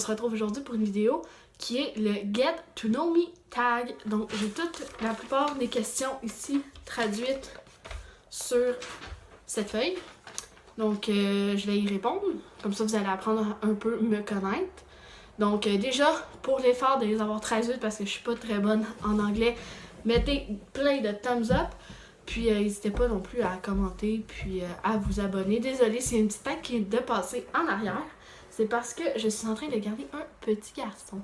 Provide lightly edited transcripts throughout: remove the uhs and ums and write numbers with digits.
se retrouve aujourd'hui pour une vidéo qui est le Get to Know Me Tag. Donc, j'ai la plupart des questions ici traduites sur cette feuille. Donc, je vais y répondre. Comme ça, vous allez apprendre un peu me connaître. Donc, déjà, pour l'effort de les avoir traduites, parce que je suis pas très bonne en anglais, mettez plein de thumbs up. Puis, n'hésitez pas non plus à commenter, puis à vous abonner. Désolée, c'est une petite tête qui est dépassée en arrière. C'est parce que je suis en train de garder un petit garçon.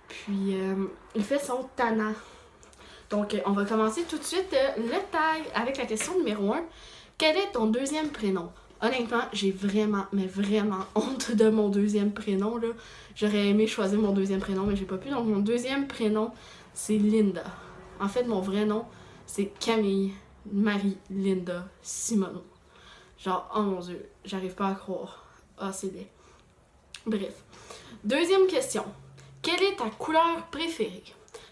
Puis, il fait son tannant. Donc, on va commencer tout de suite le tag avec la question numéro 1. Quel est ton deuxième prénom? Honnêtement, j'ai vraiment, mais vraiment honte de mon deuxième prénom, là. J'aurais aimé choisir mon deuxième prénom, mais j'ai pas pu. Donc, mon deuxième prénom, c'est Linda. En fait, mon vrai nom, c'est Camille Marie Linda Simoneau. Genre, oh mon Dieu, j'arrive pas à croire. Ah, c'est laid. Bref. Deuxième question. Quelle est ta couleur préférée?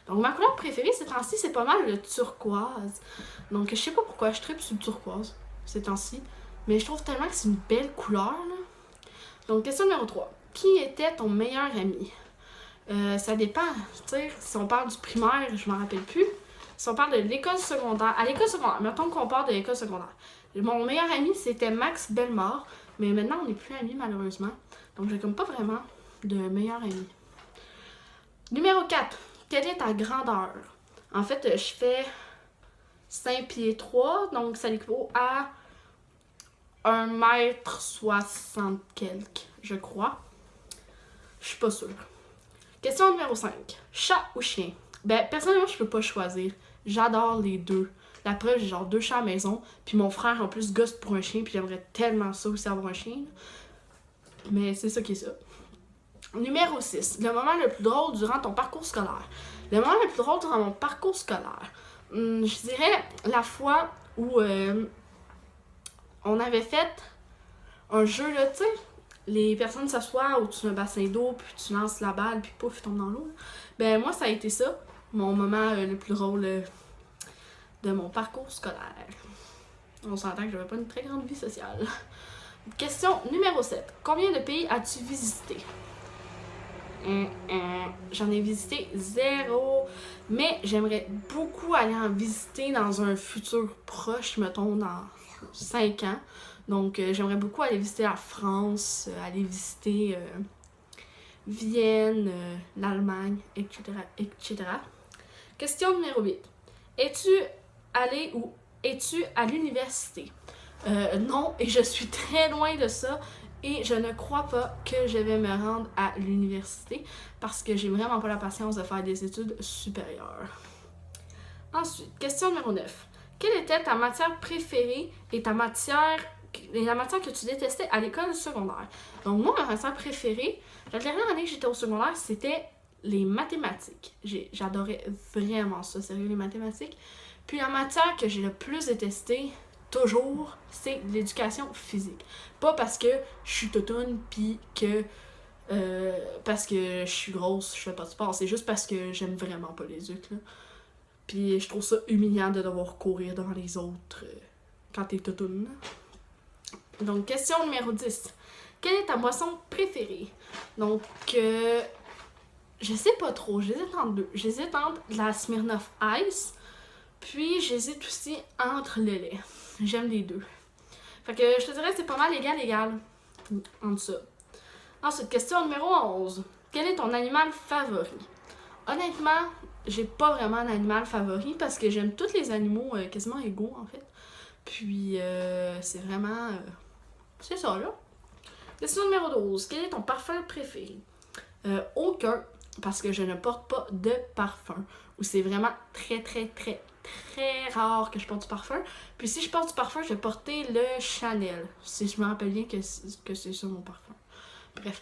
Donc, ma couleur préférée, ces temps-ci, c'est pas mal le turquoise. Donc, je sais pas pourquoi je tripe sur le turquoise ces temps-ci. Mais je trouve tellement que c'est une belle couleur, là. Donc, question numéro 3. Qui était ton meilleur ami? Ça dépend. Tu sais, si on parle du primaire, je m'en rappelle plus. Si on parle de l'école secondaire, à l'école secondaire, mettons qu'on parle de l'école secondaire. Mon meilleur ami, c'était Max Bellemare, mais maintenant, on n'est plus amis, malheureusement. Donc, j'ai comme pas vraiment de meilleur ami. Numéro 4. Quelle est ta grandeur? En fait, je fais 5 pieds 3, donc ça équivaut à 1m60 quelques, je crois. Je suis pas sûre. Question numéro 5. Chat ou chien? Ben, personnellement, je peux pas choisir. J'adore les deux. La preuve, j'ai genre 2 chats à la maison. Puis mon frère, en plus, gosse pour un chien. Puis j'aimerais tellement ça aussi avoir un chien. Mais c'est ça qui est ça. Numéro 6. Le moment le plus drôle durant ton parcours scolaire. Le moment le plus drôle durant mon parcours scolaire. Je dirais la fois où on avait fait un jeu, là, tu sais. Les personnes s'assoient au-dessus d'un bassin d'eau, puis tu lances la balle, puis pouf, ils tombent dans l'eau. Ben, moi, ça a été ça, mon moment le plus drôle de mon parcours scolaire. On s'entend que j'avais pas une très grande vie sociale. Question numéro 7. Combien de pays as-tu visité? J'en ai visité 0, mais j'aimerais beaucoup aller en visiter dans un futur proche, mettons dans 5 ans. Donc, j'aimerais beaucoup aller visiter la France, aller visiter Vienne, l'Allemagne, etc., etc. Question numéro 8. Es-tu allé ou es-tu à l'université? Non, et je suis très loin de ça. Et je ne crois pas que je vais me rendre à l'université parce que j'ai vraiment pas la patience de faire des études supérieures. Ensuite, question numéro 9. Quelle était ta matière préférée et la matière que tu détestais à l'école secondaire? Donc moi, ma matière préférée, la dernière année que j'étais au secondaire, c'était les mathématiques. J'adorais vraiment ça, sérieux, les mathématiques. Puis la matière que j'ai le plus détestée, toujours, c'est l'éducation physique. Pas parce que je suis toutoune pis que parce que je suis grosse, je fais pas de sport. C'est juste parce que j'aime vraiment pas les éducs, là. Puis je trouve ça humiliant de devoir courir devant les autres quand t'es toutoune. Donc, question numéro 10. Quelle est ta boisson préférée? Donc, je sais pas trop. J'hésite entre deux. J'hésite entre la Smirnoff Ice, puis j'hésite aussi entre le lait. J'aime les deux. Fait que je te dirais que c'est pas mal égal entre ça. Ensuite, question numéro 11. Quel est ton animal favori? Honnêtement, j'ai pas vraiment d'animal favori parce que j'aime tous les animaux quasiment égaux, en fait. Puis, c'est vraiment... c'est ça, là. Question numéro 12. Quel est ton parfum préféré? Aucun, parce que je ne porte pas de parfum. Ou c'est vraiment très rare que je porte du parfum. Puis si je porte du parfum, je vais porter le Chanel. Si je me rappelle bien que c'est ça mon parfum. Bref.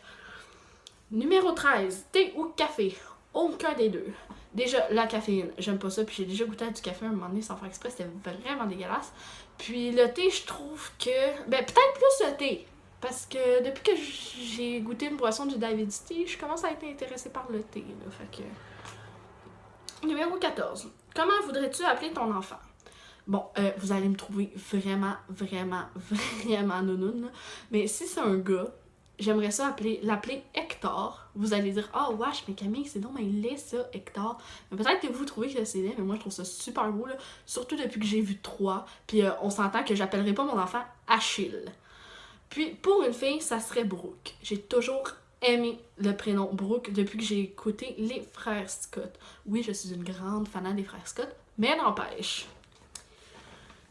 Numéro 13. Thé ou café? Aucun des deux. Déjà, la caféine, j'aime pas ça. Puis j'ai déjà goûté à du café à un moment donné sans faire exprès. C'était vraiment dégueulasse. Puis le thé, je trouve que... ben, peut-être plus le thé. Parce que depuis que j'ai goûté une boisson du David Tea, je commence à être intéressée par le thé, là. Fait que... Numéro 14. Comment voudrais-tu appeler ton enfant? Bon, vous allez me trouver vraiment nounoun, là. Mais si c'est un gars, j'aimerais ça l'appeler Hector. Vous allez dire, ah, oh, wesh, mais Camille, c'est donc mais laid ça, Hector. Mais peut-être que vous trouvez que c'est laid, mais moi je trouve ça super beau, là. Surtout depuis que j'ai vu 3. Puis on s'entend que j'appellerai pas mon enfant Achille. Puis pour une fille, ça serait Brooke. J'ai toujours aimé le prénom Brooke depuis que j'ai écouté les frères Scott. Oui, je suis une grande fan des frères Scott, mais n'empêche.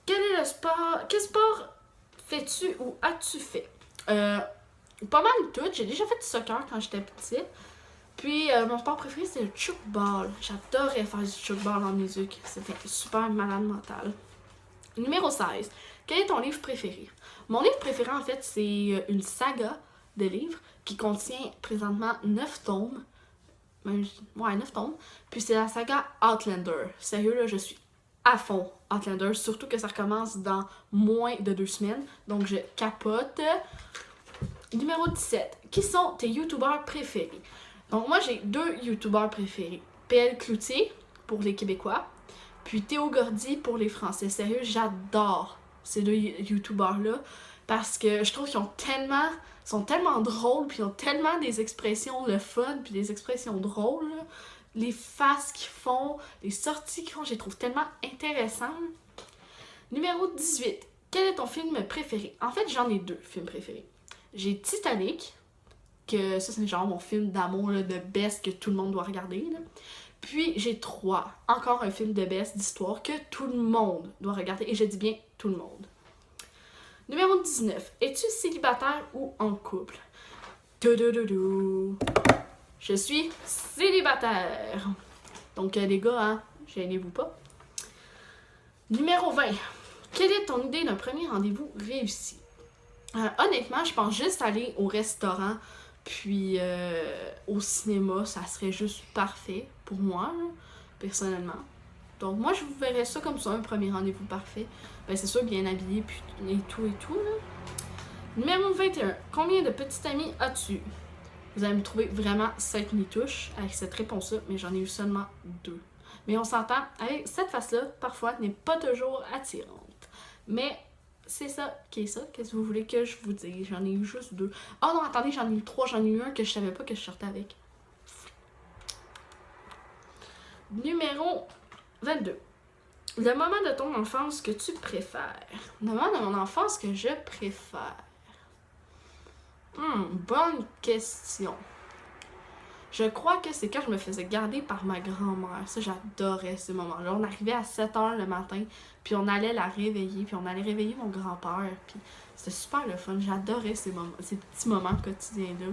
Quel est le sport? Quel sport fais-tu ou as-tu fait? Pas mal tout. J'ai déjà fait du soccer quand j'étais petite. Puis mon sport préféré, c'est le chukball. J'adorais faire du chukball en musique. C'était super malade mental. Numéro 16. Quel est ton livre préféré? Mon livre préféré, en fait, c'est une saga de livres qui contient présentement 9 tomes. Ouais, 9 tomes. Puis c'est la saga Outlander. Sérieux, là, je suis à fond Outlander. Surtout que ça recommence dans moins de 2 semaines. Donc, je capote. Numéro 17. Qui sont tes youtubeurs préférés? Donc, moi, j'ai 2 youtubeurs préférés. PL Cloutier, pour les Québécois. Puis Théo Gordy, pour les Français. Sérieux, j'adore ces 2 youtubeurs-là. Parce que je trouve qu'ils sont tellement drôles, puis ils ont tellement des expressions le fun, puis des expressions drôles. Là. Les faces qu'ils font, les sorties qu'ils font, je les trouve tellement intéressantes. Numéro 18. Quel est ton film préféré? En fait, j'en ai 2 films préférés. J'ai Titanic, que ça c'est genre mon film d'amour là, de best que tout le monde doit regarder. Là. Puis j'ai 3, encore un film de best d'histoire que tout le monde doit regarder, et je dis bien tout le monde. Numéro 19. Es-tu célibataire ou en couple? Je suis célibataire. Donc les gars, hein, gênez-vous pas. Numéro 20. Quelle est ton idée d'un premier rendez-vous réussi? Honnêtement, je pense juste aller au restaurant puis au cinéma, ça serait juste parfait pour moi, là, personnellement. Donc moi, je vous verrais ça comme ça, un premier rendez-vous parfait. Ben c'est sûr, bien habillé puis et tout, là. Numéro 21. Combien de petits amis as-tu? Vous allez me trouver vraiment 5 nitouches avec cette réponse-là, mais j'en ai eu seulement 2. Mais on s'entend, avec cette face-là, parfois, n'est pas toujours attirante. Mais c'est ça qui est ça. Qu'est-ce que vous voulez que je vous dise? J'en ai eu juste 2. Oh non, attendez, j'en ai eu 3. J'en ai eu un que je savais pas que je sortais avec. Numéro 22. Le moment de ton enfance que tu préfères. Le moment de mon enfance que je préfère. Bonne question. Je crois que c'est quand je me faisais garder par ma grand-mère. Ça, j'adorais ce moment-là. On arrivait à 7h le matin, puis on allait la réveiller, puis on allait réveiller mon grand-père. Puis c'était super le fun. J'adorais ces petits moments quotidiens-là,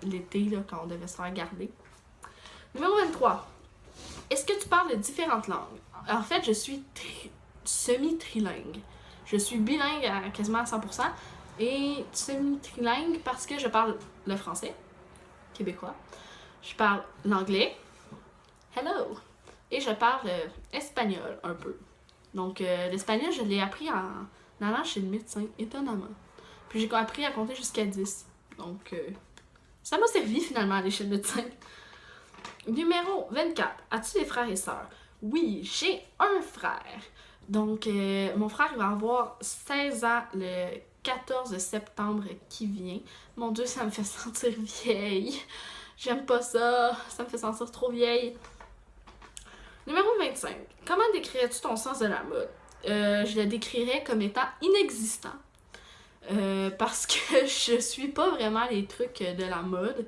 l'été, là, quand on devait se faire garder. Numéro 23. Est-ce que tu parles de différentes langues? En fait, je suis semi-trilingue. Je suis bilingue à quasiment à 100%. Et semi-trilingue parce que je parle le français, québécois. Je parle l'anglais, hello, et je parle espagnol un peu. Donc l'espagnol, je l'ai appris en allant chez le médecin, étonnamment. Puis j'ai appris à compter jusqu'à 10. Donc ça m'a servi finalement à aller chez le médecin. Numéro 24. As-tu des frères et sœurs? Oui, j'ai un frère. Donc mon frère il va avoir 16 ans le 14 septembre qui vient. Mon Dieu, ça me fait sentir vieille. J'aime pas ça. Ça me fait sentir trop vieille. Numéro 25. Comment décrirais-tu ton sens de la mode? Je le décrirais comme étant inexistant. Parce que je suis pas vraiment les trucs de la mode.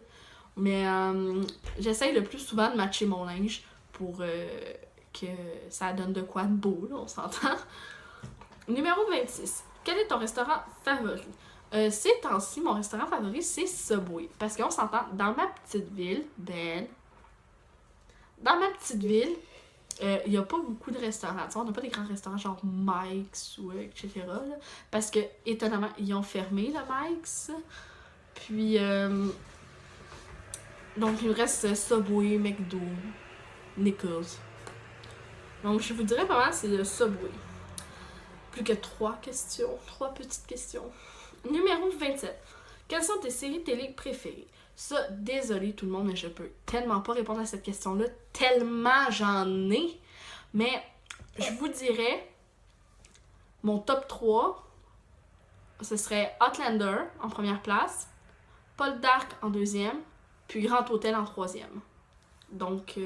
Mais j'essaye le plus souvent de matcher mon linge pour que ça donne de quoi de beau, là, on s'entend. Numéro 26. Quel est ton restaurant favori? Ces temps-ci, mon restaurant favori, c'est Subway. Parce qu'on s'entend, dans ma petite ville, il n'y a pas beaucoup de restaurants. On n'a pas des grands restaurants genre Mike's ou etc. Là, parce que, étonnamment, ils ont fermé le Mike's. Puis, donc, il me reste Subway, McDo, Nichols. Donc, je vous dirais pas mal, c'est le Subway. Plus que 3 petites questions. Numéro 27. Quelles sont tes séries télé préférées? Ça, désolé tout le monde, mais je peux tellement pas répondre à cette question-là, tellement j'en ai. Mais je vous dirais, mon top 3, ce serait Outlander en première place, Paul Dark en deuxième, puis Grand Hôtel en troisième. Donc,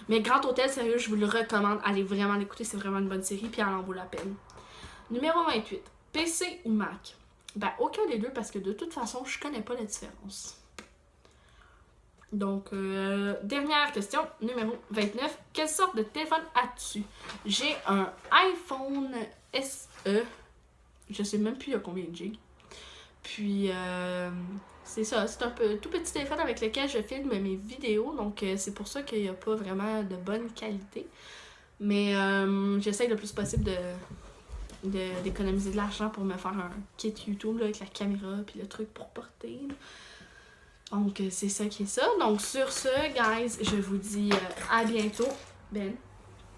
mais Grand Hôtel, sérieux, je vous le recommande. Allez vraiment l'écouter, c'est vraiment une bonne série, puis elle en vaut la peine. Numéro 28. PC ou Mac? Ben, aucun des deux, parce que de toute façon, je connais pas la différence. Donc, dernière question, numéro 29. Quelle sorte de téléphone as-tu? J'ai un iPhone SE. Je sais même plus il y a combien de gigs. Puis, c'est ça, c'est un peu tout petit téléphone avec lequel je filme mes vidéos. Donc, c'est pour ça qu'il n'y a pas vraiment de bonne qualité. Mais j'essaye le plus possible d'économiser de l'argent pour me faire un kit YouTube là, avec la caméra puis le truc pour porter. Donc, c'est ça qui est ça. Donc, sur ce, guys, je vous dis à bientôt. Ben.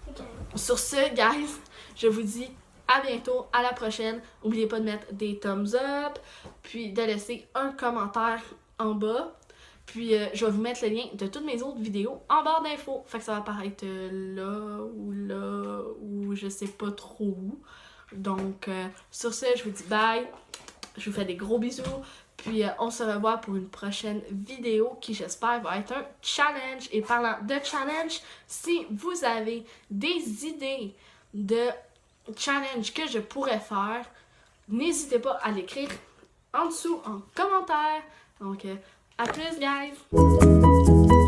Okay. Sur ce, guys, je vous dis à bientôt, à la prochaine. N'oubliez pas de mettre des thumbs up, puis de laisser un commentaire en bas. Puis, je vais vous mettre le lien de toutes mes autres vidéos en barre d'infos. Fait que ça va apparaître là, ou je sais pas trop où. Donc, sur ce, je vous dis bye. Je vous fais des gros bisous. Puis on se revoit pour une prochaine vidéo qui j'espère va être un challenge. Et parlant de challenge, si vous avez des idées de challenge que je pourrais faire, n'hésitez pas à l'écrire en dessous en commentaire. Donc à plus guys!